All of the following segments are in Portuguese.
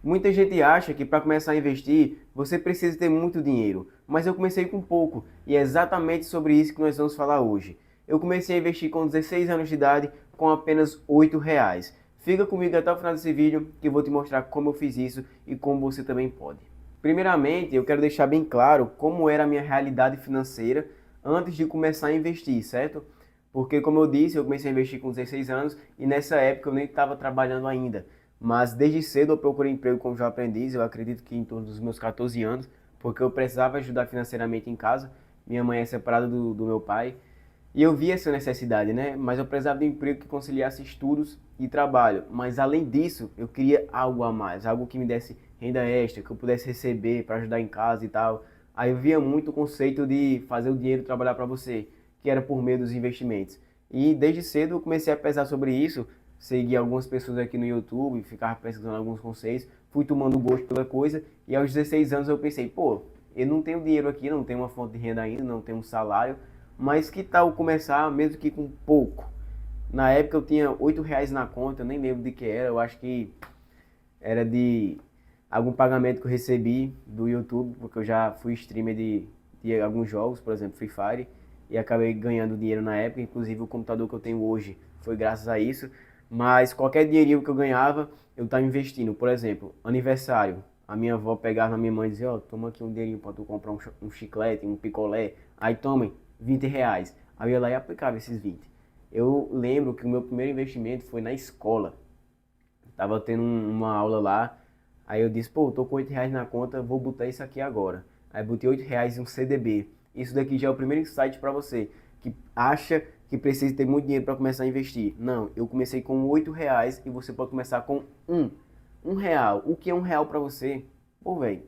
Muita gente acha que para começar a investir você precisa ter muito dinheiro, mas eu comecei com pouco e é exatamente sobre isso que nós vamos falar hoje. Eu comecei a investir com 16 anos de idade com apenas R$ 8. Fica comigo até o final desse vídeo que eu vou te mostrar como eu fiz isso e como você também pode. Primeiramente, eu quero deixar bem claro como era a minha realidade financeira antes de começar a investir, certo? Porque, como eu disse, eu comecei a investir com 16 anos e nessa época eu nem estava trabalhando ainda. Mas desde cedo eu procurei emprego como jovem aprendiz, eu acredito que em torno dos meus 14 anos, porque eu precisava ajudar financeiramente em casa. Minha mãe é separada do meu pai e eu vi essa necessidade, né? Mas eu precisava de um emprego que conciliasse estudos e trabalho. Mas além disso, eu queria algo a mais, algo que me desse renda extra, que eu pudesse receber para ajudar em casa e tal. Aí eu via muito o conceito de fazer o dinheiro trabalhar para você, que era por meio dos investimentos. E desde cedo eu comecei a pesar sobre isso, segui algumas pessoas aqui no YouTube, ficava pesquisando alguns conceitos, fui tomando gosto pela coisa e aos 16 anos eu pensei, pô, eu não tenho dinheiro aqui, não tenho uma fonte de renda ainda, não tenho um salário, mas que tal começar mesmo que com pouco? Na época eu tinha R$ 8 na conta, eu nem lembro de que era, eu acho que era de algum pagamento que eu recebi do YouTube, porque eu já fui streamer de alguns jogos, por exemplo, Free Fire, e acabei ganhando dinheiro na época, inclusive o computador que eu tenho hoje foi graças a isso, mas qualquer dinheirinho que eu ganhava, eu estava investindo. Por exemplo, aniversário, a minha avó pegava na minha mãe e dizia, ó, toma aqui um dinheirinho para tu comprar um chiclete, um picolé, aí toma R$ 20, aí eu ia lá e aplicava esses 20. Eu lembro que o meu primeiro investimento foi na escola, tava tendo uma aula lá, aí eu disse, pô, tô com R$ 8 na conta, vou botar isso aqui agora. Aí botei R$ 8 em um CDB. Isso daqui já é o primeiro insight para você, que acha que precisa ter muito dinheiro para começar a investir. Não, eu comecei com R$ 8 e você pode começar com um real. O que é R$ 1 para você? Pô, velho,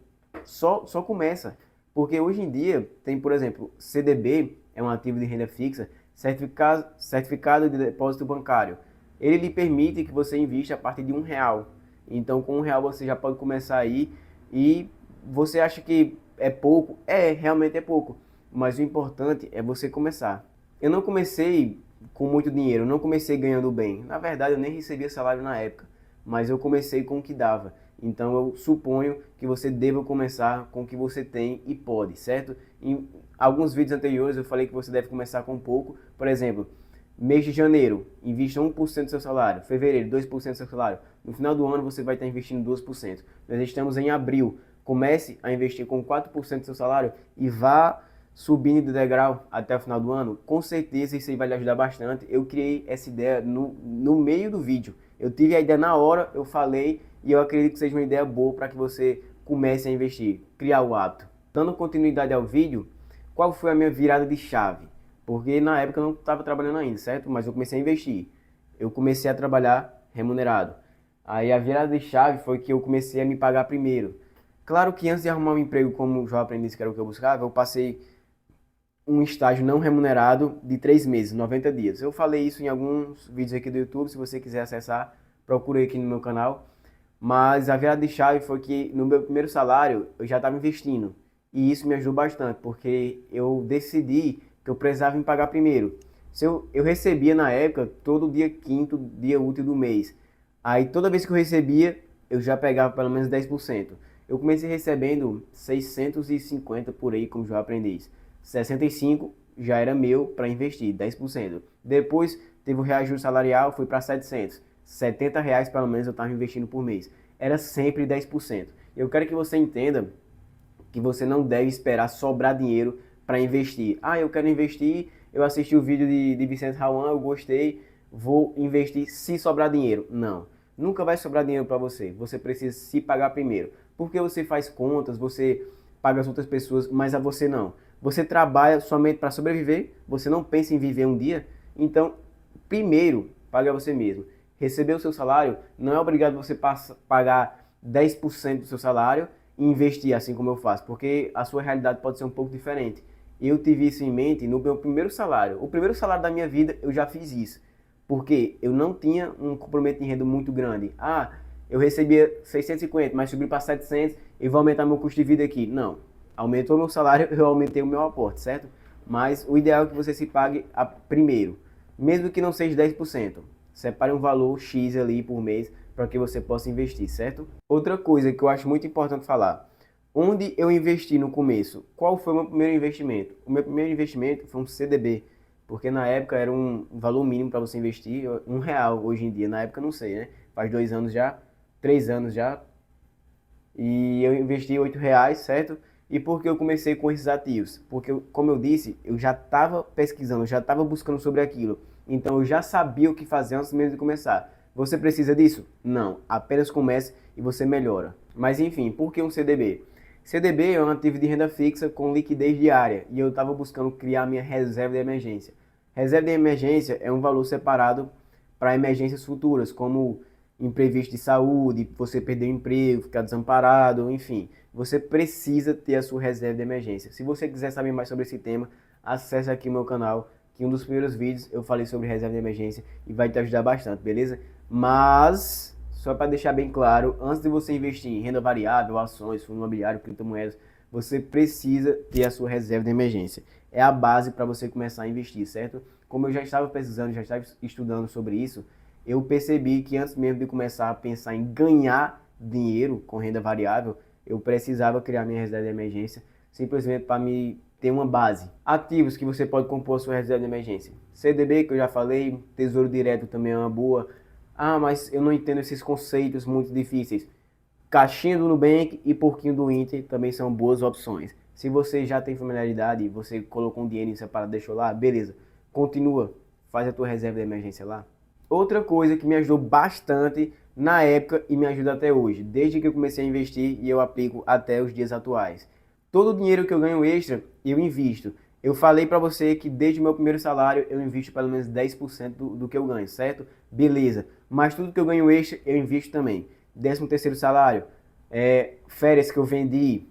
só começa. Porque hoje em dia tem, por exemplo, CDB, é um ativo de renda fixa, certificado de depósito bancário. Ele lhe permite que você invista a partir de R$ 1. Então com R$ 1 você já pode começar aí e você acha que é pouco? É, realmente é pouco. Mas o importante é você começar. Eu não comecei com muito dinheiro, eu não comecei ganhando bem. Na verdade eu nem recebia salário na época, mas eu comecei com o que dava. Então eu suponho que você deva começar com o que você tem e pode, certo? Em alguns vídeos anteriores eu falei que você deve começar com pouco. Por exemplo, mês de janeiro, invista 1% do seu salário. Fevereiro, 2% do seu salário. No final do ano você vai estar investindo 2%. Nós estamos em abril. Comece a investir com 4% do seu salário e vá subindo de degrau até o final do ano. Com certeza isso aí vai lhe ajudar bastante. Eu criei essa ideia no meio do vídeo. Eu tive a ideia na hora, eu falei e eu acredito que seja uma ideia boa para que você comece a investir, criar o hábito. Dando continuidade ao vídeo, qual foi a minha virada de chave? Porque na época eu não estava trabalhando ainda, certo? Mas eu comecei a investir. Eu comecei a trabalhar remunerado. Aí a virada de chave foi que eu comecei a me pagar primeiro. Claro que antes de arrumar um emprego como jovem aprendiz, que era o que eu buscava, eu passei um estágio não remunerado de 3 meses, 90 dias. Eu falei isso em alguns vídeos aqui do YouTube, se você quiser acessar, procure aqui no meu canal. Mas a virada de chave foi que no meu primeiro salário eu já estava investindo. E isso me ajudou bastante, porque eu decidi que eu precisava me pagar primeiro. Se eu recebia na época todo dia quinto, dia útil do mês. Aí toda vez que eu recebia, eu já pegava pelo menos 10%. Eu comecei recebendo 650 por aí como jovem aprendiz. 65 já era meu para investir, 10%. Depois teve o reajuste salarial, foi para 700. R$ 70 pelo menos eu estava investindo por mês. Era sempre 10%. Eu quero que você entenda que você não deve esperar sobrar dinheiro para investir. Ah, eu quero investir, eu assisti o vídeo de Vicente Rawan, eu gostei, vou investir se sobrar dinheiro. Não, nunca vai sobrar dinheiro para você. Você precisa se pagar primeiro. Porque você faz contas, você paga as outras pessoas, mas a você não. Você trabalha somente para sobreviver, você não pensa em viver um dia, então primeiro paga você mesmo. Receber o seu salário, não é obrigado você pagar 10% do seu salário e investir assim como eu faço, porque a sua realidade pode ser um pouco diferente. Eu tive isso em mente no meu primeiro salário. O primeiro salário da minha vida eu já fiz isso, porque eu não tinha um complemento de renda muito grande. Ah, eu recebia 650, mas subi para 700 e vou aumentar meu custo de vida aqui. Não, aumentou meu salário, eu aumentei o meu aporte, certo? Mas o ideal é que você se pague primeiro, mesmo que não seja 10%. Separe um valor X ali por mês para que você possa investir, certo? Outra coisa que eu acho muito importante falar, onde eu investi no começo? Qual foi o meu primeiro investimento? O meu primeiro investimento foi um CDB, porque na época era um valor mínimo para você investir, R$ 1 hoje em dia, na época não sei, né? Faz 2 anos já, 3 anos já, e eu investi R$ 8, certo? E por que eu comecei com esses ativos? Porque, como eu disse, eu já estava pesquisando, já estava buscando sobre aquilo. Então eu já sabia o que fazer antes mesmo de começar. Você precisa disso? Não. Apenas comece e você melhora. Mas enfim, por que um CDB? CDB é um ativo de renda fixa com liquidez diária e eu estava buscando criar minha reserva de emergência. Reserva de emergência é um valor separado para emergências futuras, como imprevisto de saúde, você perder o emprego, ficar desamparado, enfim. Você precisa ter a sua reserva de emergência. Se você quiser saber mais sobre esse tema, acesse aqui o meu canal, que em um dos primeiros vídeos eu falei sobre reserva de emergência e vai te ajudar bastante, beleza? Mas, só para deixar bem claro, antes de você investir em renda variável, ações, fundo imobiliário, criptomoedas, você precisa ter a sua reserva de emergência. É a base para você começar a investir, certo? Como eu já estava pesquisando, já estava estudando sobre isso, eu percebi que antes mesmo de começar a pensar em ganhar dinheiro com renda variável, eu precisava criar minha reserva de emergência, simplesmente para me ter uma base. Ativos que você pode compor a sua reserva de emergência. CDB, que eu já falei, Tesouro Direto também é uma boa. Ah, mas eu não entendo esses conceitos muito difíceis. Caixinha do Nubank e Porquinho do Inter também são boas opções. Se você já tem familiaridade, você colocou um dinheiro separado, deixou lá, beleza. Continua, faz a tua reserva de emergência lá. Outra coisa que me ajudou bastante na época e me ajuda até hoje, desde que eu comecei a investir e eu aplico até os dias atuais. Todo o dinheiro que eu ganho extra, eu invisto. Eu falei para você que desde o meu primeiro salário eu invisto pelo menos 10% do que eu ganho, certo? Beleza. Mas tudo que eu ganho extra, eu invisto também. 13º salário, férias que eu vendi,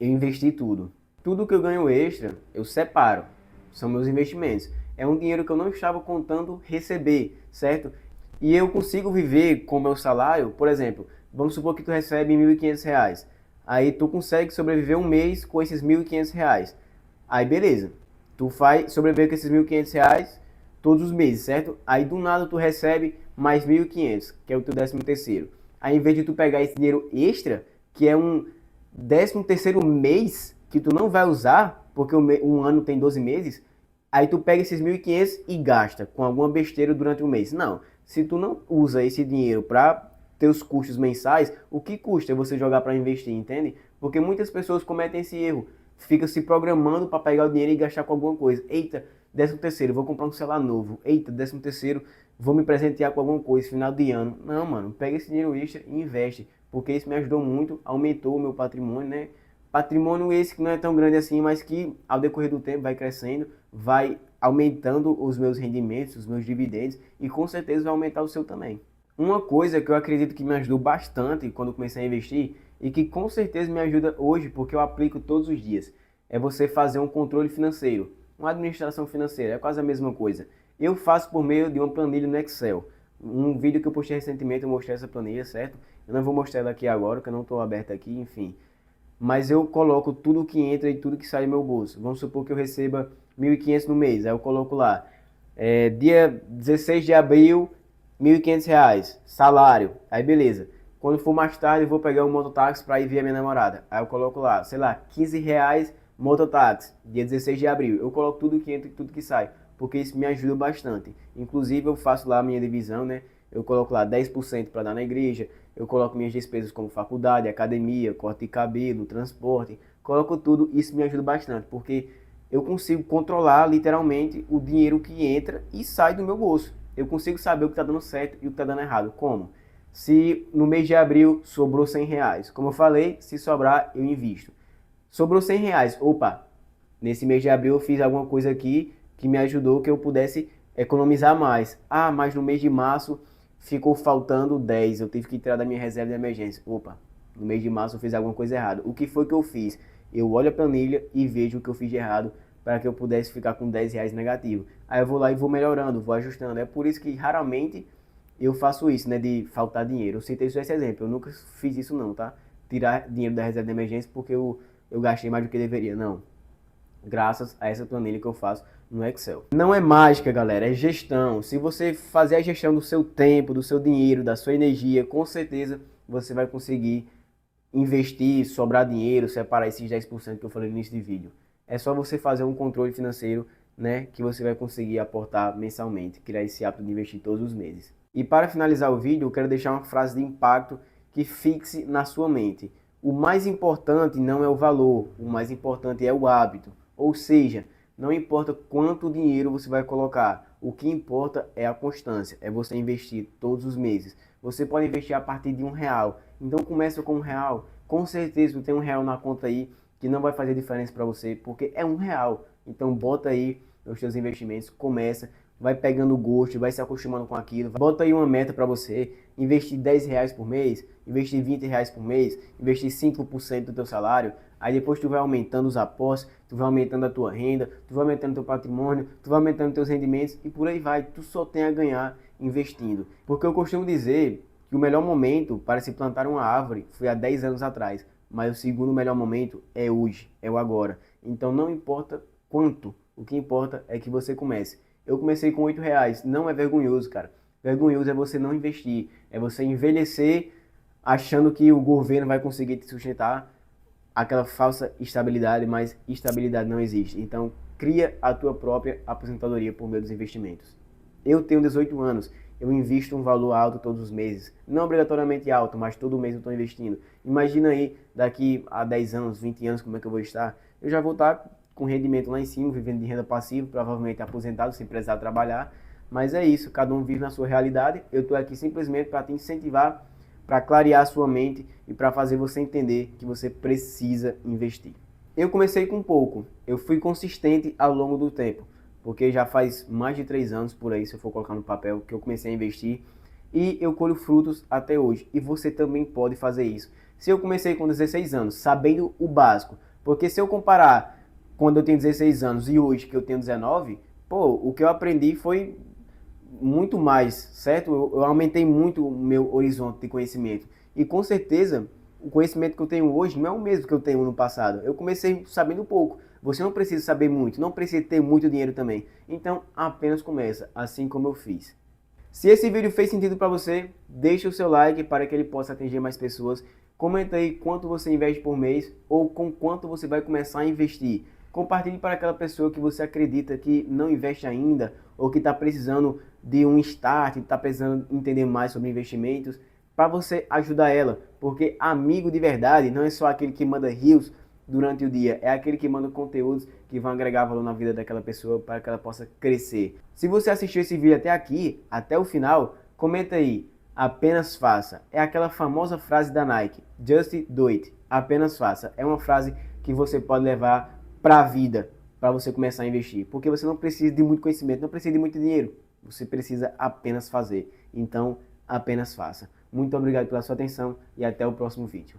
eu investi tudo. Tudo que eu ganho extra, eu separo. São meus investimentos. É um dinheiro que eu não estava contando receber, certo? E eu consigo viver com o meu salário, por exemplo, vamos supor que tu recebe R$ 1.500. Aí tu consegue sobreviver um mês com esses R$ 1.500. Aí beleza, tu vai sobreviver com esses R$ 1.500 todos os meses, certo? Aí do nada tu recebe mais 1.500, que é o teu 13º. Aí em vez de tu pegar esse dinheiro extra, que é um 13º mês que tu não vai usar, porque um ano tem 12 meses, aí tu pega esses 1.500 e gasta com alguma besteira durante o mês. Não, se tu não usa esse dinheiro para teus custos mensais, o que custa você jogar para investir, entende? Porque muitas pessoas cometem esse erro, fica se programando para pegar o dinheiro e gastar com alguma coisa. Eita, 13º, vou comprar um celular novo. Eita, 13º, vou me presentear com alguma coisa final de ano. Não, mano, pega esse dinheiro extra e investe, porque isso me ajudou muito, aumentou o meu patrimônio, né? Patrimônio esse que não é tão grande assim, mas que ao decorrer do tempo vai crescendo, vai aumentando os meus rendimentos, os meus dividendos e com certeza vai aumentar o seu também. Uma coisa que eu acredito que me ajudou bastante quando comecei a investir e que com certeza me ajuda hoje porque eu aplico todos os dias, é você fazer um controle financeiro, uma administração financeira, é quase a mesma coisa. Eu faço por meio de uma planilha no Excel. Um vídeo que eu postei recentemente eu mostrei essa planilha, certo? Eu não vou mostrar ela aqui agora, porque eu não estou aberto aqui, enfim. Mas eu coloco tudo que entra e tudo que sai do meu bolso. Vamos supor que eu receba 1.500 no mês, aí eu coloco lá, dia 16 de abril, R$ 1.500, salário, aí beleza. Quando for mais tarde eu vou pegar um mototáxi para ir ver a minha namorada, aí eu coloco lá, sei lá, R$ 15 mototáxi, dia 16 de abril. Eu coloco tudo que entra e tudo que sai, porque isso me ajuda bastante. Inclusive eu faço lá a minha divisão, né? Eu coloco lá 10% para dar na igreja, eu coloco minhas despesas como faculdade, academia, corte de cabelo, transporte, coloco tudo, isso me ajuda bastante, porque eu consigo controlar literalmente o dinheiro que entra e sai do meu bolso. Eu consigo saber o que está dando certo e o que está dando errado. Como? Se no mês de abril sobrou R$ 100, como eu falei, se sobrar eu invisto. Sobrou R$ 100, opa, nesse mês de abril eu fiz alguma coisa aqui que me ajudou que eu pudesse economizar mais. Ah, mas no mês de março ficou faltando 10, eu tive que tirar da minha reserva de emergência. Opa, no mês de março eu fiz alguma coisa errada. O que foi que eu fiz? Eu olho a planilha e vejo o que eu fiz de errado para que eu pudesse ficar com R$ 10 negativo. Aí eu vou lá e vou melhorando, vou ajustando. É por isso que raramente eu faço isso, né, de faltar dinheiro. Eu citei só esse exemplo, eu nunca fiz isso não, tá? Tirar dinheiro da reserva de emergência porque eu gastei mais do que deveria, não. Graças a essa planilha que eu faço no Excel. Não é mágica, galera, é gestão. Se você fazer a gestão do seu tempo, do seu dinheiro, da sua energia, com certeza você vai conseguir investir, sobrar dinheiro, separar esses 10% que eu falei no início do vídeo. É só você fazer um controle financeiro, né, que você vai conseguir aportar mensalmente, criar esse hábito de investir todos os meses. E para finalizar o vídeo, eu quero deixar uma frase de impacto que fixe na sua mente. O mais importante não é o valor, o mais importante é o hábito. Ou seja, não importa quanto dinheiro você vai colocar, o que importa é a constância, é você investir todos os meses. Você pode investir a partir de R$1. Então começa com R$1. Com certeza tu tem R$1 na conta aí que não vai fazer diferença para você, porque é R$1. Então bota aí os seus investimentos, começa, vai pegando gosto, vai se acostumando com aquilo. Bota aí uma meta para você, investir R$10 por mês, investir R$20 por mês, investir 5% do teu salário. Aí depois tu vai aumentando os aportes, tu vai aumentando a tua renda, tu vai aumentando teu patrimônio, tu vai aumentando teus rendimentos e por aí vai. Tu só tem a ganhar investindo. Porque eu costumo dizer que o melhor momento para se plantar uma árvore foi há 10 anos atrás, mas o segundo melhor momento é hoje, é o agora. Então não importa quanto, o que importa é que você comece. Eu comecei com R$8, não é vergonhoso, cara. Vergonhoso é você não investir, é você envelhecer achando que o governo vai conseguir te sustentar, aquela falsa estabilidade, mas estabilidade não existe. Então, cria a tua própria aposentadoria por meio dos investimentos. Eu tenho 18 anos, eu invisto um valor alto todos os meses. Não obrigatoriamente alto, mas todo mês eu estou investindo. Imagina aí, daqui a 10 anos, 20 anos, como é que eu vou estar? Eu já vou estar com rendimento lá em cima, vivendo de renda passiva, provavelmente aposentado, sem precisar trabalhar. Mas é isso, cada um vive na sua realidade. Eu estou aqui simplesmente para te incentivar, para clarear a sua mente e para fazer você entender que você precisa investir. Eu comecei com pouco, eu fui consistente ao longo do tempo, porque já faz mais de 3 anos por aí, se eu for colocar no papel, que eu comecei a investir e eu colho frutos até hoje. E você também pode fazer isso. Se eu comecei com 16 anos, sabendo o básico, porque se eu comparar quando eu tenho 16 anos e hoje que eu tenho 19, pô, o que eu aprendi foi muito mais, certo? Eu aumentei muito o meu horizonte de conhecimento. E com certeza, o conhecimento que eu tenho hoje não é o mesmo que eu tenho no passado. Eu comecei sabendo pouco. Você não precisa saber muito, não precisa ter muito dinheiro também. Então, apenas começa, assim como eu fiz. Se esse vídeo fez sentido para você, deixa o seu like para que ele possa atingir mais pessoas. Comenta aí quanto você investe por mês ou com quanto você vai começar a investir. Compartilhe para aquela pessoa que você acredita que não investe ainda ou que está precisando de um start, está precisando entender mais sobre investimentos, para você ajudar ela. Porque amigo de verdade não é só aquele que manda rios durante o dia, é aquele que manda conteúdos que vão agregar valor na vida daquela pessoa para que ela possa crescer. Se você assistiu esse vídeo até aqui, até o final, comenta aí, apenas faça. É aquela famosa frase da Nike, just do it, apenas faça. É uma frase que você pode levar para a vida, para você começar a investir. Porque você não precisa de muito conhecimento, não precisa de muito dinheiro. Você precisa apenas fazer. Então, apenas faça. Muito obrigado pela sua atenção e até o próximo vídeo.